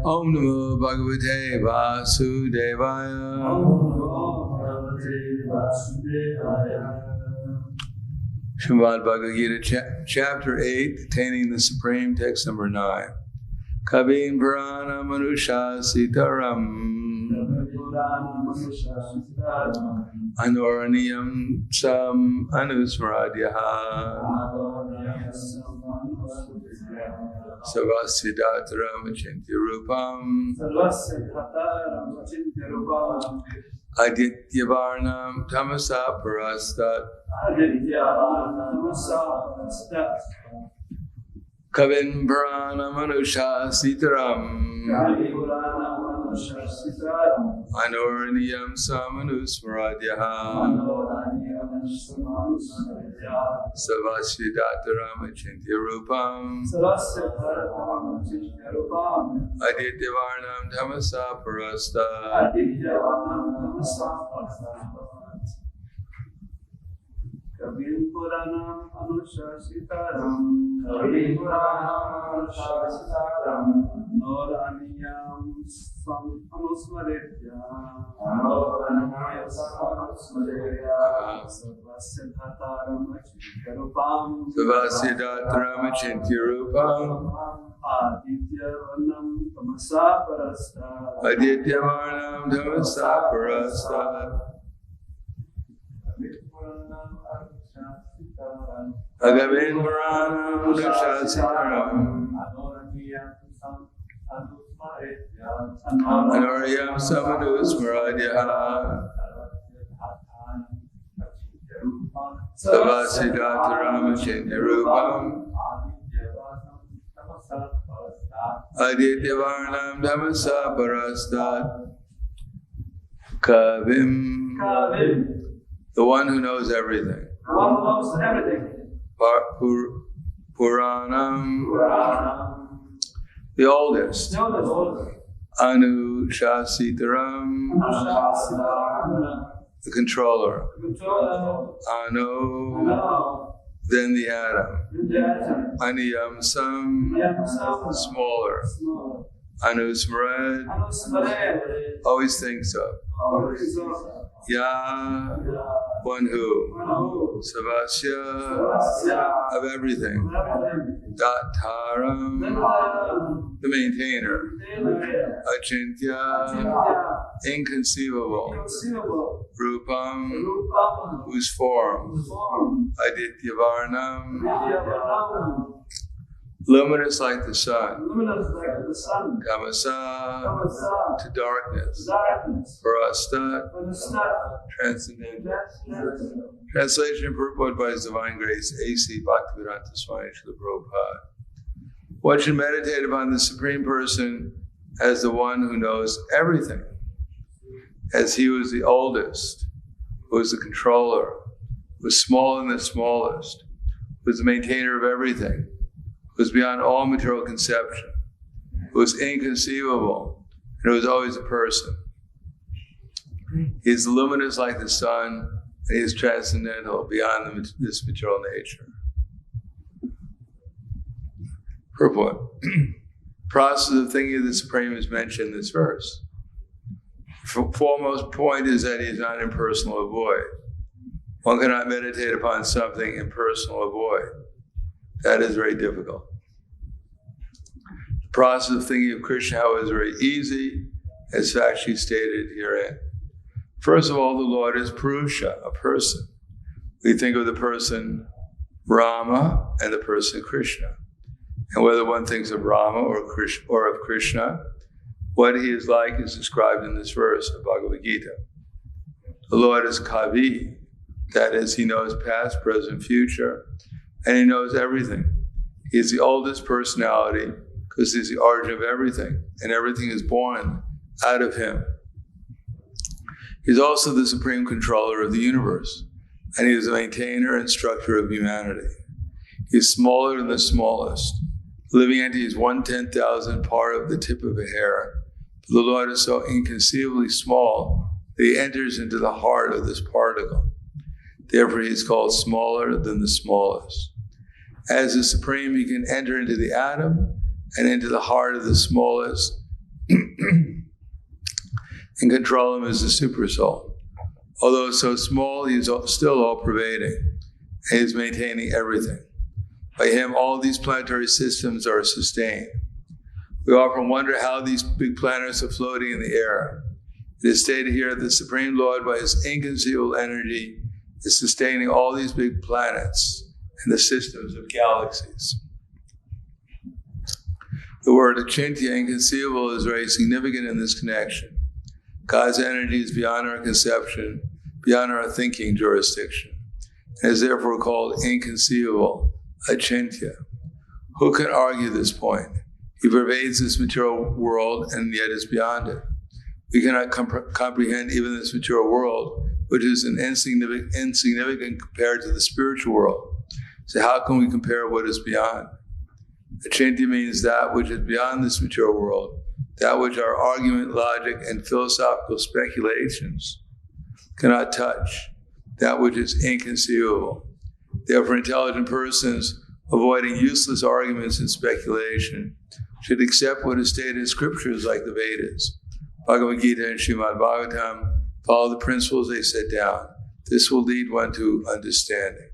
Om Namo Bhagavate Vasudevaya. Srimad Bhagavad Gita, Chapter 8, Attaining the Supreme, Text number 9. Kavin Purana Manusha Sitaram Anoraniyam Sam Anusmaradyaha Savasvidataram Achintya Rupam Adityavarnam Tamasa Parastat Kavin Purana Manusha Sitaram Anoraniyam Samanusmaradyaha Savasvidataram Achintya Rupam Adityavarnam Tamasa Parastat Kavin Puranam Anushasitaram Noraniyam Anusmaredya Savasvidataram Achintya Rupam Adityavarnam Tamasa Parastat Kavin Puranam Anushasitaram Anoraniyam Samanusmaradyaha Savasvidataram Achintya Rupam Adityavarnam Tamasa Parastat. Kavim, the one who knows everything. The one who knows everything. Puranam, the oldest. the oldest. Anushasitaram, the controller. Anu, then the atom. Aniyamsam, smaller. Anusmarad, always thinks of. Ya, one who. Savasya, of everything. Dataram, the maintainer. Achintya, inconceivable. Rupam, whose form. Adityavarnam, luminous like the sun. Kamasa, to darkness. Parastat, transcendental. Translation and purport by His Divine Grace, A.C. Bhaktivedanta Swami Srila Prabhupada. One should meditate upon the Supreme Person as the one who knows everything, as He was the oldest, who was the controller, who was smaller than the smallest, who was the maintainer of everything, who was beyond all material conception, who was inconceivable, and who was always a person. He is luminous like the sun, and He is transcendental beyond this material nature. Purport. Process of thinking of the Supreme is mentioned in this verse. Foremost point is that He is not impersonal or void. One cannot meditate upon something impersonal or void. That is very difficult. The process of thinking of Krishna, however, is very easy, as actually stated herein. First of all, the Lord is Purusha, a person. We think of the person Rama and the person Krishna. And whether one thinks of Rama or of Krishna, what he is like is described in this verse of Bhagavad Gita. The Lord is Kavi, that is, He knows past, present, future, and He knows everything. He is the oldest personality because He's the origin of everything, and everything is born out of Him. He's also the supreme controller of the universe, and He is the maintainer and structure of humanity. He is smaller than the smallest. The living entity is 1/10,000th part of the tip of a hair. But the Lord is so inconceivably small that He enters into the heart of this particle. Therefore, He is called smaller than the smallest. As the Supreme, He can enter into the atom and into the heart of the smallest and control him is the super soul. Although so small, he is still all-pervading, and he is maintaining everything. By him, all these planetary systems are sustained. We often wonder how these big planets are floating in the air. It is stated here that the Supreme Lord, by his inconceivable energy, is sustaining all these big planets and the systems of galaxies. The word achintya, inconceivable, is very significant in this connection. God's energy is beyond our conception, beyond our thinking jurisdiction, and is therefore called inconceivable, achintya. Who can argue this point? He pervades this material world and yet is beyond it. We cannot comprehend even this material world, which is insignificant compared to the spiritual world. So how can we compare what is beyond? Achintya means that which is beyond this material world, that which our argument, logic, and philosophical speculations cannot touch, that which is inconceivable. Therefore, intelligent persons, avoiding useless arguments and speculation, should accept what is stated in scriptures like the Vedas, Bhagavad Gita and Srimad Bhagavatam, follow the principles they set down. This will lead one to understanding.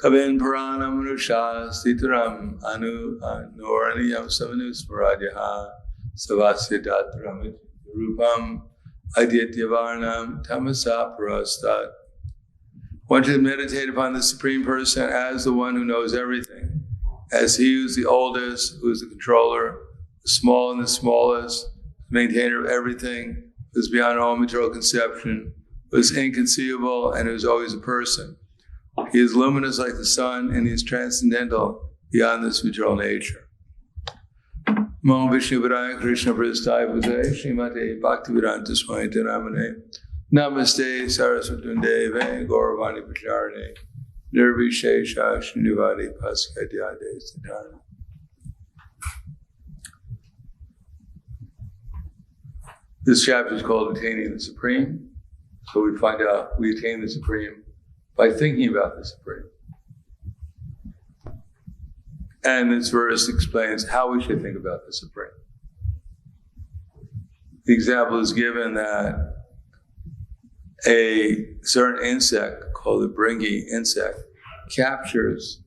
Kavin Puranam Manusha Stituram Anu Noraniyam Samanusmaradyaha Savasya Datram Rupam Adityavarnam Tamasa Parastat. One should meditate upon the Supreme Person as the one who knows everything, as he who is the oldest, who is the controller, the small and the smallest, the maintainer of everything, who is beyond all material conception, who is inconceivable, and who is always a person. He is luminous like the sun, and he is transcendental beyond this material nature. Namo Vishnu Padaya Krishna Prasthaya Bhutale Srimate Bhaktivedanta Swami Namane Namaste Saraswati Deve Gauravani Pacharane Nirvishesha Srinivadi Paskadyade Siddharna. This chapter is called Attaining the Supreme. So we find out we attain the Supreme by thinking about the Supreme. And this verse explains how we should think about the Supreme. The example is given that a certain insect called the bringy insect captures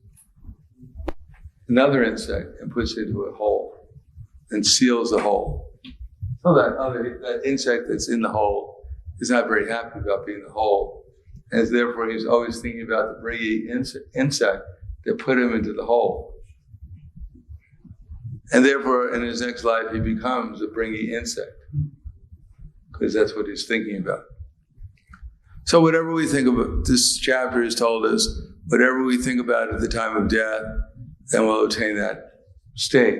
another insect and puts it into a hole and seals the hole. So that insect that's in the hole is not very happy about being in the hole. And therefore he's always thinking about the bringy insect that put him into the hole. And therefore in his next life he becomes a bringy insect, because that's what he's thinking about. So whatever we think about, this chapter has told us, whatever we think about at the time of death, then we'll attain that state.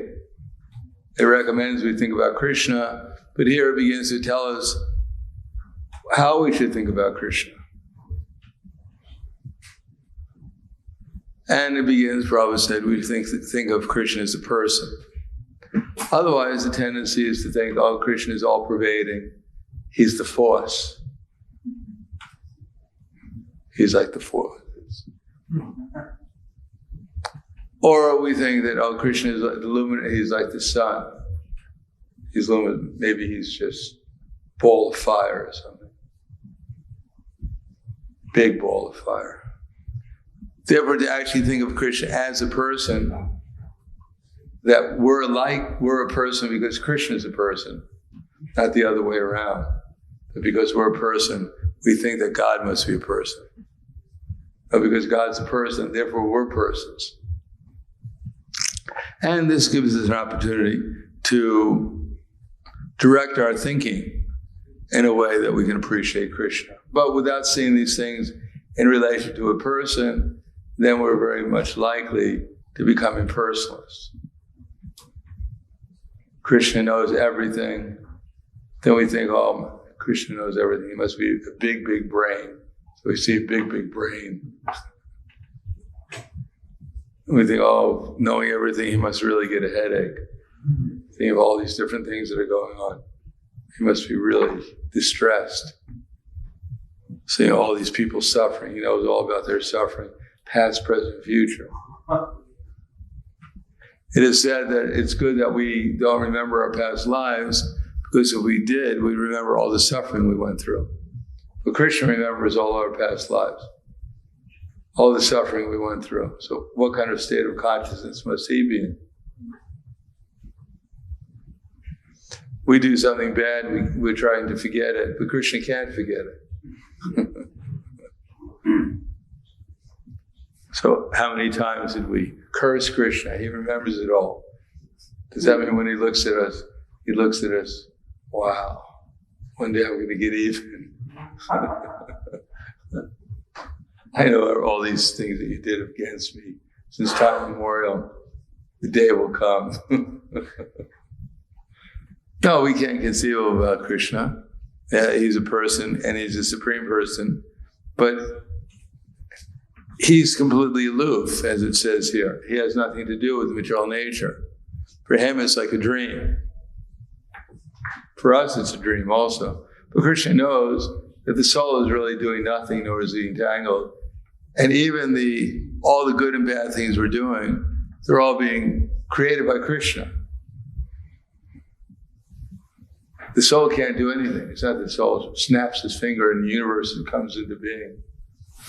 It recommends we think about Krishna, but here it begins to tell us how we should think about Krishna. And it begins, Prabhupada said, we think of Krishna as a person. Otherwise, the tendency is to think, oh, Krishna is all-pervading. He's the force. He's like the force. Or we think that, oh, Krishna is like the luminous, he's like the sun. He's luminous, maybe he's just a ball of fire or something. Big ball of fire. Therefore, to actually think of Krishna as a person, that we're a person because Krishna is a person, not the other way around. But because we're a person, we think that God must be a person. But because God's a person, therefore we're persons. And this gives us an opportunity to direct our thinking in a way that we can appreciate Krishna. But without seeing these things in relation to a person, then we're very much likely to become impersonalists. Krishna knows everything. Then we think, oh, Krishna knows everything. He must be a big, big brain. So we see a big, big brain. And we think, oh, knowing everything, he must really get a headache. Think of all these different things that are going on. He must be really distressed. Seeing all these people suffering. He knows all about their suffering, past, present, future. It is said that it's good that we don't remember our past lives, because if we did, we'd remember all the suffering we went through. But Krishna remembers all our past lives, all the suffering we went through. So what kind of state of consciousness must he be in? We do something bad, we're trying to forget it, but Krishna can't forget it. So how many times did we curse Krishna? He remembers it all. Does that mean when he looks at us, wow, one day I'm going to get even. I know all these things that you did against me since time immemorial. The day will come. No, we can't conceive about Krishna. Yeah, he's a person and he's a supreme person, but he's completely aloof, as it says here. He has nothing to do with material nature. For him, it's like a dream. For us, it's a dream also. But Krishna knows that the soul is really doing nothing, nor is he entangled. And even all the good and bad things we're doing, they're all being created by Krishna. The soul can't do anything. It's not that the soul snaps his finger and the universe comes into being.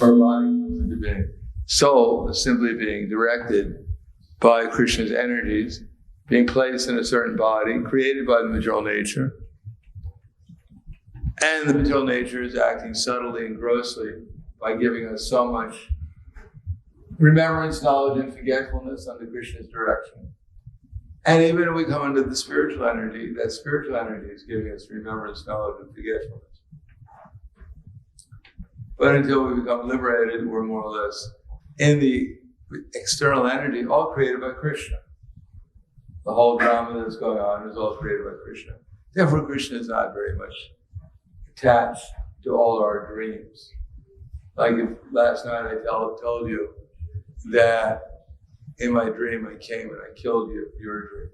Our body comes into being. Soul is simply being directed by Krishna's energies, being placed in a certain body, created by the material nature. And the material nature is acting subtly and grossly by giving us so much remembrance, knowledge, and forgetfulness under Krishna's direction. And even if we come into the spiritual energy, that spiritual energy is giving us remembrance, knowledge, and forgetfulness. But until we become liberated, we're more or less in the external energy, all created by Krishna. The whole drama that's going on is all created by Krishna. Therefore, Krishna is not very much attached to all our dreams. Like if last night I told you that in my dream I came and I killed you, your dream,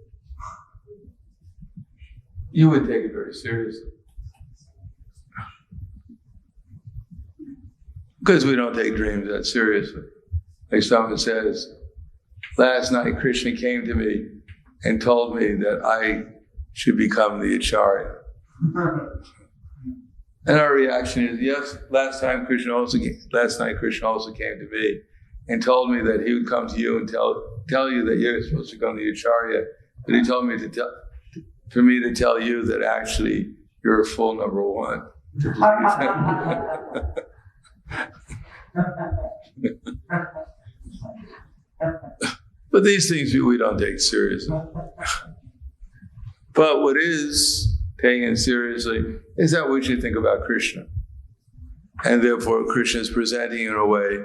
you would take it very seriously. Because we don't take dreams that seriously. Like someone says, last night Krishna came to me and told me that I should become the Acharya. And our reaction is, yes, last night Krishna also came to me and told me that he would come to you and tell you that you're supposed to become the Acharya. But he told me for me to tell you that actually you're a full number one. But these things we don't take seriously. But what is taken seriously is that we should think about Krishna. And therefore Krishna is presenting in a way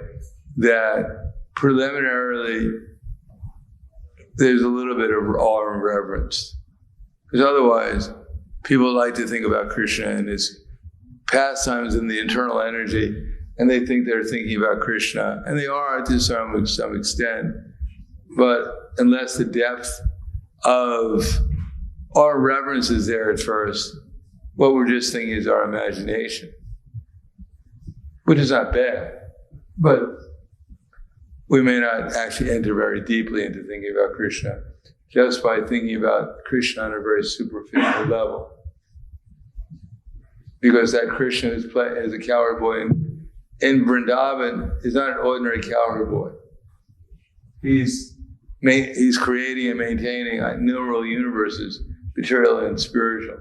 that preliminarily there's a little bit of awe and reverence. Because otherwise people like to think about Krishna and his pastimes in the internal energy, and they think they're thinking about Krishna, and they are to some extent, but unless the depth of our reverence is there at first, what we're just thinking is our imagination, which is not bad, but we may not actually enter very deeply into thinking about Krishna just by thinking about Krishna on a very superficial level. Because that Krishna is playing as a cowherd boy in Vrindavan is not an ordinary cowherd boy. He's creating and maintaining innumerable universes, material and spiritual.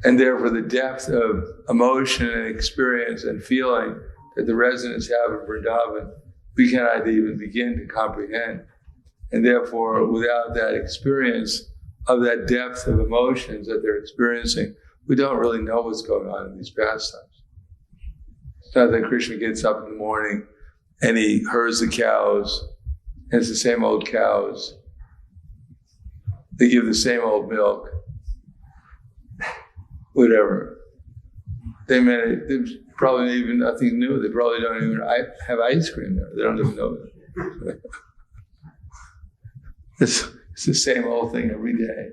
And therefore the depth of emotion and experience and feeling that the residents have in Vrindavan, we cannot even begin to comprehend. And therefore, without that experience of that depth of emotions that they're experiencing, we don't really know what's going on in these pastimes. It's not that Krishna gets up in the morning and he herds the cows, and it's the same old cows. They give the same old milk, whatever. They probably even nothing new. They probably don't even have ice cream there. They don't even know that. It's the same old thing every day.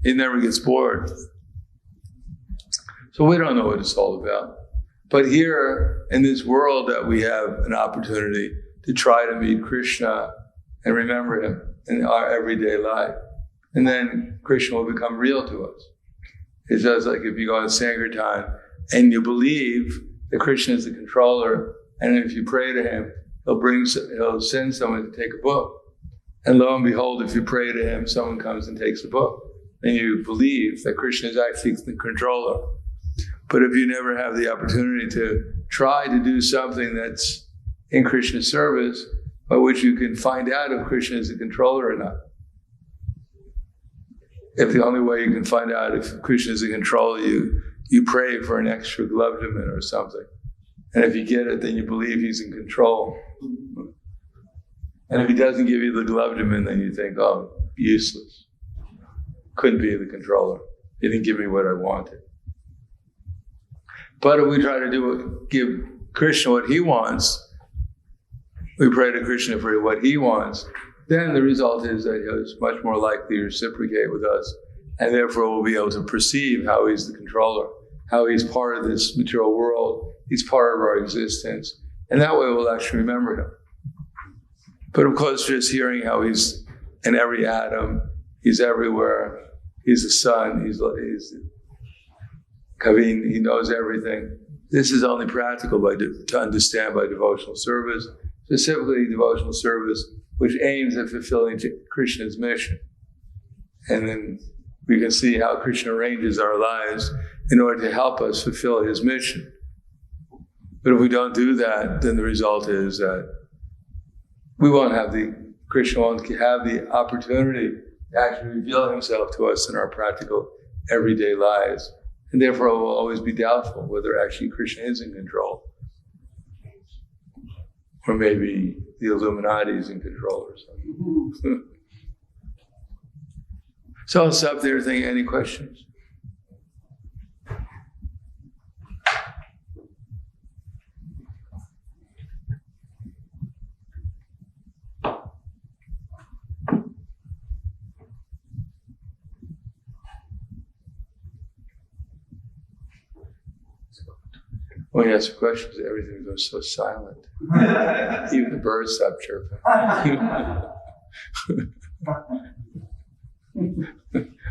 It never gets bored. So we don't know what it's all about. But here in this world that we have an opportunity to try to meet Krishna and remember him in our everyday life. And then Krishna will become real to us. It's just like if you go on Sankirtan and you believe that Krishna is the controller, and if you pray to him, he'll send someone to take a book. And lo and behold, if you pray to him, someone comes and takes the book. And you believe that Krishna is actually the controller. But if you never have the opportunity to try to do something that's in Krishna's service, by which you can find out if Krishna is the controller or not. If the only way you can find out if Krishna is the controller, you pray for an extra glovdaman or something. And if you get it, then you believe he's in control. And if he doesn't give you the glovdaman, then you think, oh, useless. Couldn't be the controller. He didn't give me what I wanted. But if we try to give Krishna what he wants, we pray to Krishna for what he wants, then the result is that he's much more likely to reciprocate with us, and therefore we'll be able to perceive how he's the controller, how he's part of this material world, he's part of our existence, and that way we'll actually remember him. But of course, just hearing how he's in every atom, he's everywhere, he's the sun, he's Kavin, he knows everything. This is only practical to understand by devotional service, specifically devotional service, which aims at fulfilling Krishna's mission. And then we can see how Krishna arranges our lives in order to help us fulfill his mission. But if we don't do that, then the result is that Krishna won't have the opportunity to actually reveal himself to us in our practical everyday lives. And therefore it will always be doubtful whether actually Krishna is in control. Or maybe the Illuminati is in control or something. So I'll stop there. Any questions? When you ask questions, everything goes so silent. Even the birds stop chirping.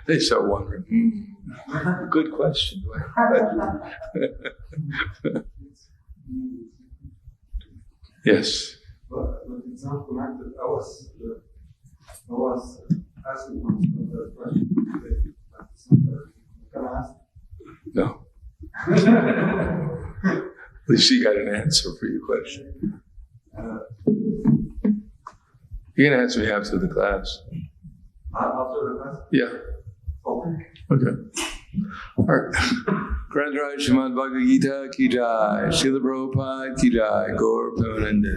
They start wondering, good question. Yes. But it's not connected. I was asking the question. Can I ask? No. At least she got an answer for your question. You can answer me after the class. After the class? Yeah. Okay. All right. Grandra Srimad Bhagavad Gita ki jai, Srila Prabhupada ki jai, Gaur Premanande.